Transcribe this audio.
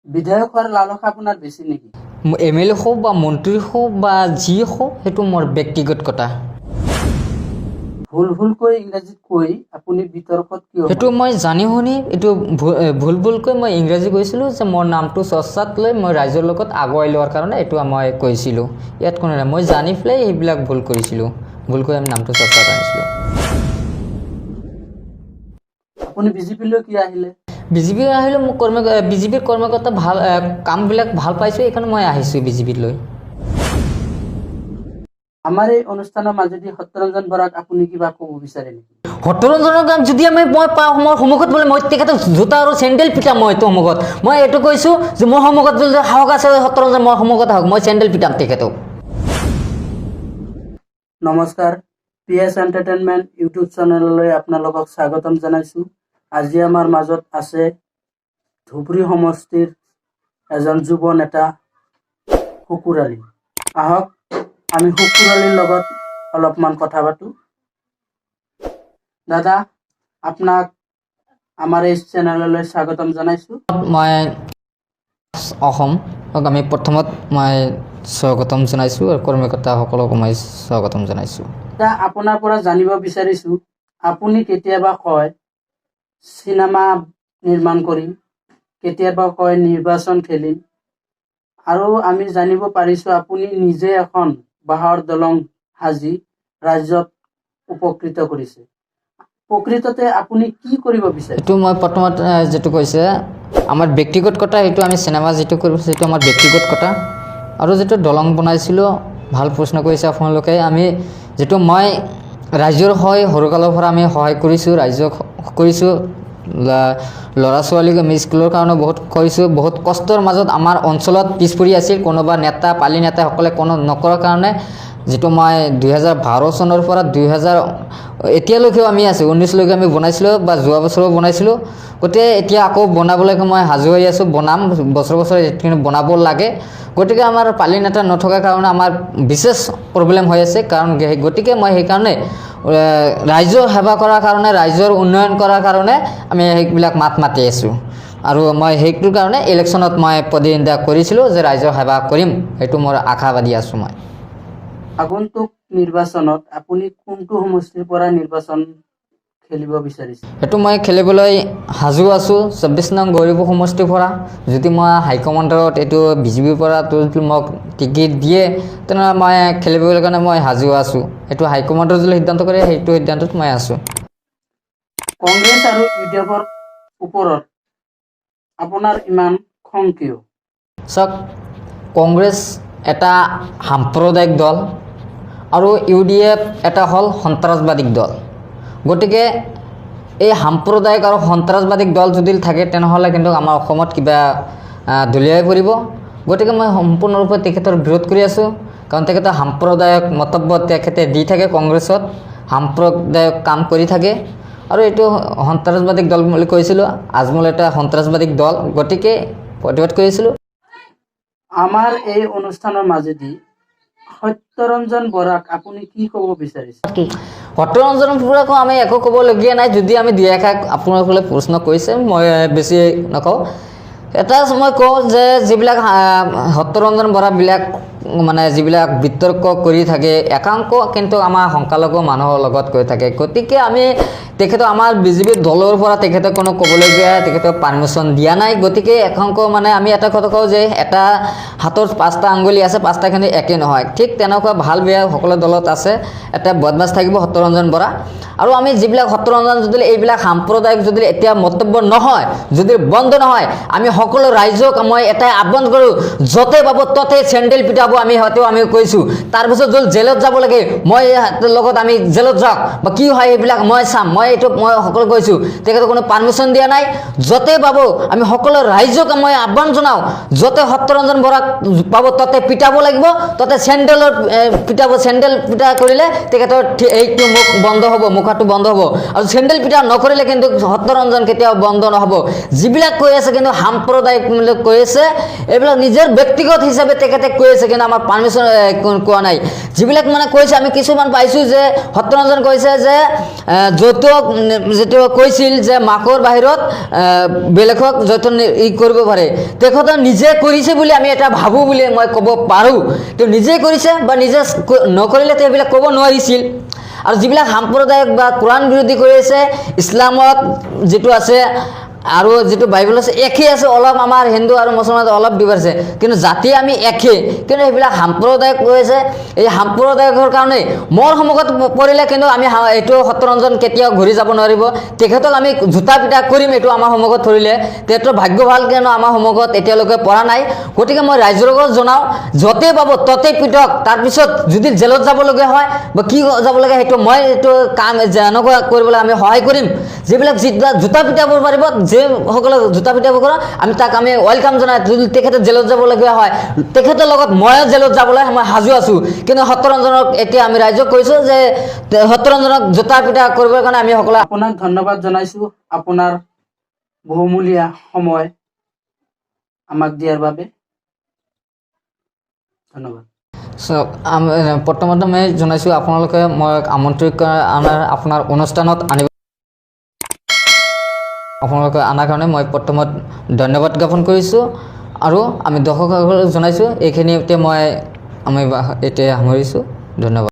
বিধায়ক হোৱাৰ লালসা আপোনাৰ বেছি নেকি? MLA হোক বা মন্ত্ৰী হোক বা যি হোক সেইটো মোৰ ব্যক্তিগত কথা। ভুলকৈ ইংৰাজীত কৈ আপুনি বিতৰ্কত কিয়? সেইটো মই জানি শুনি এইটো ভুলকৈ মই ইংৰাজী কৈছিলোঁ যে মোৰ নামটো চৰ্চাত লৈ মই ৰাইজৰ লগত আগুৱাই লোৱাৰ কাৰণে এইটো মই কৈছিলোঁ। ইয়াত কোনো নাই, মই জানি পেলাই এইবিলাক ভুল কৰিছিলোঁ, ভুলকৈ আমি নামটো চৰ্চাত আনিছিলোঁ। আপুনি বিজেপিলৈ কি আহিলে? বিজেপি আহিলোঁ, মোক বিজেপিৰ কৰ্মকৰ্তা ভাল কামবিলাক ভাল পাইছোঁ, এইকাৰণে মই আহিছোঁ বিজেপিলৈ। আমাৰ এই অনুষ্ঠানৰ মাজেদি সত্যৰঞ্জন বৰাক আপুনি কিবা ক'ব বিচাৰে নেকি? সত্যৰঞ্জনৰ কাম যদি মই পাওঁ মোৰ সন্মুখত বোলে মই তেখেতক জোতা আৰু চেণ্ডেল পিটাম। মই এইটো সন্মুখত মই এইটো কৈছোঁ যে মোৰ সন্মুখত যদি সাহস আছে সত্যৰঞ্জন মোৰ সন্মুখত আহক, মই চেণ্ডেল পিটাম তেখেতক। নমস্কাৰ, PS এণ্টাৰটেইনমেণ্ট ইউটিউব চেনেললৈ আপোনালোকক স্বাগতম জনাইছোঁ। আজি আমাৰ মাজত আছে ধুবুৰী সমষ্টিৰ এজন যুৱ নেতা শুকুৰ আলী। আহক আমি শুকুৰ আলীৰ লগত অলপমান কথা পাতোঁ। দাদা, আপোনাক আমাৰ এই চেনেললৈ স্বাগতম জনাইছোঁ। মই অসম আমি প্ৰথমত মই স্বাগতম জনাইছোঁ আৰু কৰ্মকৰ্তাসকলক মই স্বাগতম জনাইছোঁ। এতিয়া আপোনাৰ পৰা জানিব বিচাৰিছোঁ, আপুনি কেতিয়াবা কয় চিনেমা নিৰ্মাণ কৰিম, কেতিয়াবা কয় নিৰ্বাচন খেলিম, আৰু আমি জানিব পাৰিছোঁ আপুনি নিজে এখন বাঁহৰ দলং সাজি ৰাজ্যত উপকৃত কৰিছে। প্ৰকৃততে আপুনি কি কৰিব বিচাৰে? এইটো মই প্ৰথমত যিটো কৈছে আমাৰ ব্যক্তিগত কথা, সেইটো আমি চিনেমা যিটো কৰিব সেইটো আমাৰ ব্যক্তিগত কথা। আৰু যিটো দলং বনাইছিলোঁ, ভাল প্ৰশ্ন কৰিছে আপোনালোকে। আমি যিটো মই ৰাইজৰ হয় সৰুকালৰ পৰা আমি সহায় কৰিছোঁ, ৰাইজক কৰিছোঁ, ল'ৰা ছোৱালীক আমি স্কুলৰ কাৰণে বহুত কৰিছোঁ। বহুত কষ্টৰ মাজত আমাৰ অঞ্চলত পিছ পৰি আছিল, কোনোবা নেতা পালি নেতাসকলে কোনো নকৰাৰ কাৰণে যিটো মই 2012 চনৰ পৰা এতিয়ালৈকেও আমি আছোঁ, 19লৈকে আমি বনাইছিলোঁ বা যোৱা বছৰো বনাইছিলোঁ। গতিকে এতিয়া আকৌ বনাবলৈকে মই সাজু হৈ আছোঁ, বনাম বছৰ এইখিনি বনাব লাগে। গতিকে আমাৰ পালি নেতা নথকাৰ কাৰণে আমাৰ বিশেষ প্ৰব্লেম হৈ আছে। কাৰণ গতিকে মই সেইকাৰণে ৰাইজৰ সেৱা কৰাৰ কাৰণে, ৰাইজৰ উন্নয়ন কৰাৰ কাৰণে আমি সেইবিলাক মাত মাতি আছোঁ। আৰু মই সেইটোৰ কাৰণে ইলেকশ্যনত মই প্ৰতিদ্বন্দ্বিতা কৰিছিলোঁ যে ৰাইজৰ সেৱা কৰিম, সেইটো মোৰ আশাবাদী আছোঁ। মই আগন্তুক নিৰ্বাচনত আপুনি কোনটো সমষ্টিৰ পৰা নিৰ্বাচন খেলিব বিচাৰিছে? সেইটো মই খেলিবলৈ সাজু আছোঁ 24 নং গৌৰীপুৰ সমষ্টিৰ পৰা। যদি মই হাইকমাণ্ডত এইটো বিজেপিৰ পৰা যদি মোক টিকেট দিয়ে তেনেহ'লে মই খেলিবলৈ কাৰণে মই সাজু আছোঁ। সেইটো হাইকমাণ্ডৰ যদি সিদ্ধান্ত কৰে সেইটো সিদ্ধান্তত মই আছোঁ। কংগ্ৰেছ আৰু UDFৰ ওপৰত আপোনাৰ ইমান খং কিয়? চাওক, কংগ্ৰেছ এটা সাম্প্ৰদায়িক দল আৰু UDF এটা হ'ল সন্ত্ৰাসবাদী দল। গতিকে এই সাম্প্ৰদায়িক আৰু সন্ত্ৰাসবাদী দল যদি থাকে তেনেহ'লে কিন্তু আমাৰ অসমত কিবা দলিয়াই পৰিব। গতিকে মই সম্পূৰ্ণৰূপে তেখেতৰ বিৰোধ কৰি আছোঁ। কাৰণ তেখেতে সাম্প্ৰদায়িক মন্তব্য তেখেতে দি থাকে, কংগ্ৰেছত সাম্প্ৰদায়িক কাম কৰি থাকে। আৰু এইটো সন্ত্ৰাসবাদী দল বুলি কৈছিলোঁ, আজমল এটা সন্ত্ৰাসবাদী দল, গতিকে প্ৰতিবাদ কৰিছিলোঁ। আমাৰ এই অনুষ্ঠানৰ মাজেদি সত্যৰঞ্জন বৰাক আপুনি কি ক'ব বিচাৰিছে? সত্যৰঞ্জন বৰাকো আমি একো ক'বলগীয়া নাই। যদি আমি দুই এষাৰ আপোনালোকে প্ৰশ্ন কৰিছে, মই বেছি নকওঁ। এটা মই কওঁ যে যিবিলাক সত্যৰঞ্জন বৰাবিলাক মানে যিবিলাক বিতৰ্ক কৰি থাকে, একাংশ কিন্তু আমাৰ সংখ্যালঘু মানুহৰ লগত কৈ থাকে। গতিকে আমি তেখেতক আমাৰ বিজেপি দলৰ পৰা তেখেতক কোনো ক'বলগীয়া তেখেতক পাৰ্মিশ্যন দিয়া নাই। গতিকে একাংশ মানে আমি এটা কথা কওঁ যে এটা হাতৰ 5টা আঙুলি আছে, 5টা কিন্তু একে নহয়। ঠিক তেনেকুৱা ভাল বেয়া সকলো দলত আছে, এটা বদমাছ থাকিব সত্যৰঞ্জন বৰা। আৰু আমি যিবিলাক সত্যৰঞ্জন যদি এইবিলাক সাম্প্ৰদায়িক যদি এতিয়া মন্তব্য নহয়, যদি বন্ধ নহয়, আমি সকলো ৰাইজক মই এটাই আহ্বান কৰোঁ, য'তে পাব ত'তে চেণ্ডেল পিটাব। আমি হয়তো আমি কৈছোঁ, তাৰপিছত যদি জেলত যাব লাগে মই লগত আমি জেলত যাওক বা কি হয় এইবিলাক মই চাম। মই সকলো কৈছোঁ, তেখেতে কোনো পাৰ্মিশ্যন দিয়া নাই। য'তে পাব আমি সকলো ৰাইজক মই আহ্বান জনাওঁ, য'তে সত্যৰঞ্জন বৰাক পাব ত'তে পিটাব লাগিব, ত'তে চেণ্ডেল পিটা কৰিলে তেখেতৰ এইটো মুখ বন্ধ হ'ব, মুখটো বন্ধ হ'ব। আৰু চেণ্ডেল পিটা নকৰিলে কিন্তু সত্যৰঞ্জন কেতিয়াও বন্ধ নহ'ব। যিবিলাক কৈ আছে কিন্তু সাম্প্ৰদায়িক কৈ আছে, এইবিলাক নিজৰ ব্যক্তিগত হিচাপে তেখেতে কৈ আছে, কিন্তু কিন্তু আমাৰ পাৰ্মিশ্যন কোৱা নাই যিবিলাক মানে কৈছে আমি কিছুমান পাইছোঁ যে সত্যৰঞ্জন কৈছে যে যৌতুক যিটো কৈছিল যে মাকৰ বাহিৰত বেলেগক যৌতুক কৰিব পাৰে তেখেতে নিজে কৰিছে বুলি আমি এটা ভাবোঁ বুলি মই ক'ব পাৰোঁ তেওঁ নিজে কৰিছে বা নিজে নকৰিলে সেইবিলাক ক'ব নোৱাৰিছিল আৰু যিবিলাক সাম্প্ৰদায়িক বা কোৰাণ বিৰোধী কৰি আছে ইছলামত যিটো আছে আৰু যিটো বাইবেল আছে একেই আছে অলপ আমাৰ হিন্দু আৰু মুছলমানত অলপ বিভাৰ আছে কিন্তু জাতি আমি একেই কিন্তু সেইবিলাক সাম্প্ৰদায়িক কৈছে এই সাম্প্ৰদায়িকৰ কাৰণে মোৰ সন্মুখত পৰিলে কিন্তু আমি এইটো সত্যৰঞ্জন কেতিয়াও ঘূৰি যাব নোৱাৰিব তেখেতক আমি জোতা পিটা কৰিম এইটো আমাৰ সন্মুখত ধৰিলে তেখেতৰ ভাগ্য ভাল কিয়নো আমাৰ সন্মুখত এতিয়ালৈকে পৰা নাই গতিকে মই ৰাইজৰ জনাওঁ য'তে পাব ত'তে পিটক তাৰপিছত যদি জেলত যাবলগীয়া হয় বা কি যাবলগীয়া সেইটো মই এইটো কাম যেনেকুৱা কৰিবলৈ আমি সহায় কৰিম যিবিলাক জোতা পিটাব পাৰিব যেসকলে জোতা পিটাব কৰা আমি তাক আমি ৱেলকাম জনাই যদি তেখেতে জেলত যাবলগীয়া হয় তেখেতৰ লগত ময়ো জেলত যাবলৈ মই সাজু আছোঁ কিন্তু সত্যৰঞ্জনক এতিয়া আমি ৰাইজক কৈছোঁ যে সত্যৰঞ্জনক জোতা পিটা কৰিবৰ কাৰণে আমি সকলোৱে আপোনাক ধন্যবাদ জনাইছোঁ আপোনাৰ বহুমূলীয়া সময় আমাক দিয়াৰ বাবে ধন্যবাদ প্ৰথমতে মই জনাইছোঁ আপোনালোকে মই আমন্ত্ৰিত আপোনাৰ অনুষ্ঠানত আনিব আপোনালোকে অনাৰ কাৰণে মই প্ৰথমত ধন্যবাদ জ্ঞাপন কৰিছোঁ আৰু আমি দৰ্শকসকলক জনাইছোঁ এইখিনিতে আমি এতিয়া সামৰিছোঁ ধন্যবাদ